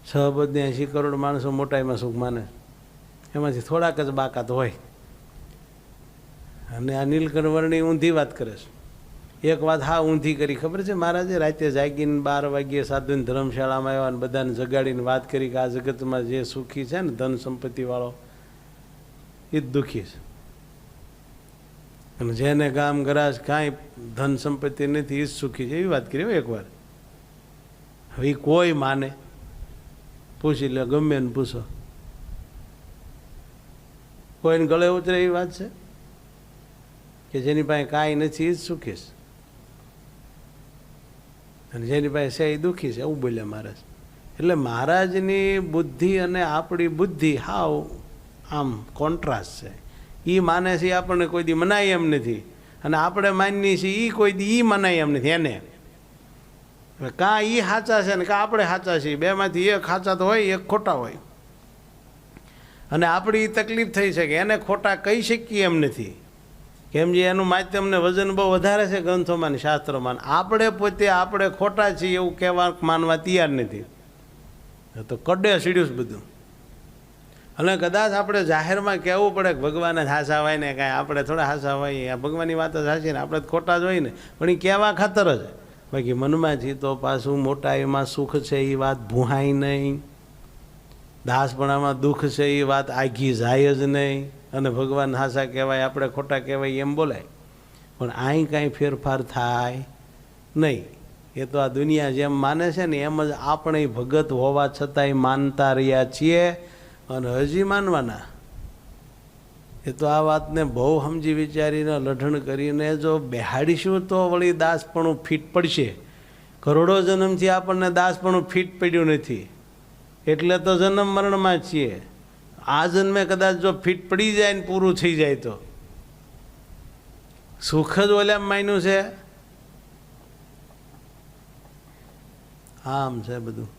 6 કરોડ માણસો મોટાઈમાં સુખ માને, એમાંથી થોડાક જ બાકાત હોય. અને આ નીલકંઠ વર્ણી ઊંધી વાત કરે છે. એક વાત હા ઊંધી કરી ખબર છે મહારાજે? રાતે જાગીને 12 વાગ્યે સાધુની ધર્મશાળામાં આવ્યા અને બધાને જગાડીને વાત કરી કે આ જગતમાં જે સુખી છે ને ધન સંપત્તિવાળો એ જ દુઃખી છે, અને જેને ગામ ગરાજ કાંઈ ધન સંપત્તિ નથી એ જ સુખી છે, એવી વાત કરી એકવાર. હવે કોઈ માને? પૂછી લે, ગમે ને પૂછો, કોઈને ગળે ઉતરે એવી વાત છે કે જેની પાસે કાંઈ નથી એ જ સુખી છે, અને જેની પાસે છે એ દુઃખી છે, એવું બોલ્યા મહારાજ. એટલે મહારાજની બુદ્ધિ અને આપણી બુદ્ધિ હાવ આમ કોન્ટ્રાસ્ટ છે. એ માને છે આપણને કોઈ દી મનાય એમ નથી, અને આપણે માનીએ છીએ એ કોઈ દી એ મનાય એમ નથી એને. કાં એ સાચા છે ને કાં આપણે સાચા છીએ, બેમાંથી એક સાચા તો હોય, એક ખોટા હોય. અને આપણી તકલીફ થઈ છે કે એને ખોટા કહી શકીએ એમ નથી, કેમ જે એનું માધ્યમને વજન બહુ વધારે છે ગ્રંથોમાં ને શાસ્ત્રોમાં. આપણે પોતે આપણે ખોટા છીએ એવું કહેવા માનવા તૈયાર નથી, તો કડે સીડ્યું બધું. અને કદાચ આપણે જાહેરમાં કહેવું પડે કે ભગવાન જ હાસા હોય ને, કાંઈ આપણે થોડા હાસા હોય, આ ભગવાનની વાત જ હાસી ને આપણે ખોટા જ હોય ને, પણ એ કહેવા ખાતર જ. બાકી મનમાંથી તો પાછું મોટાઈમાં સુખ છે એ વાત ભૂહાય નહીં, દાસપણામાં દુઃખ છે એ વાત આઘી જાય જ નહીં, અને ભગવાન હાસા કહેવાય આપણે ખોટા કહેવાય એમ બોલાય. પણ અહીં કાંઈ ફેરફાર થાય નહીં. એ તો આ દુનિયા જેમ માને છે ને એમ જ આપણે ભગત હોવા છતાંય માનતા રહ્યા છીએ, અને હજી માનવાના. એ તો આ વાતને બહુ સમજી વિચારીને લઢણ કરીને જો બેહાડીશું તો વળી દાસપણું ફીટ પડશે. કરોડો જન્મથી આપણને દાસપણું ફીટ પડ્યું નથી, એટલે તો જન્મ મરણમાં છીએ. આ જન્મે કદાચ જો ફીટ પડી જાય ને પૂરું થઈ જાય તો સુખ જ ઓલામ માન્યું છે. આમ છે બધું.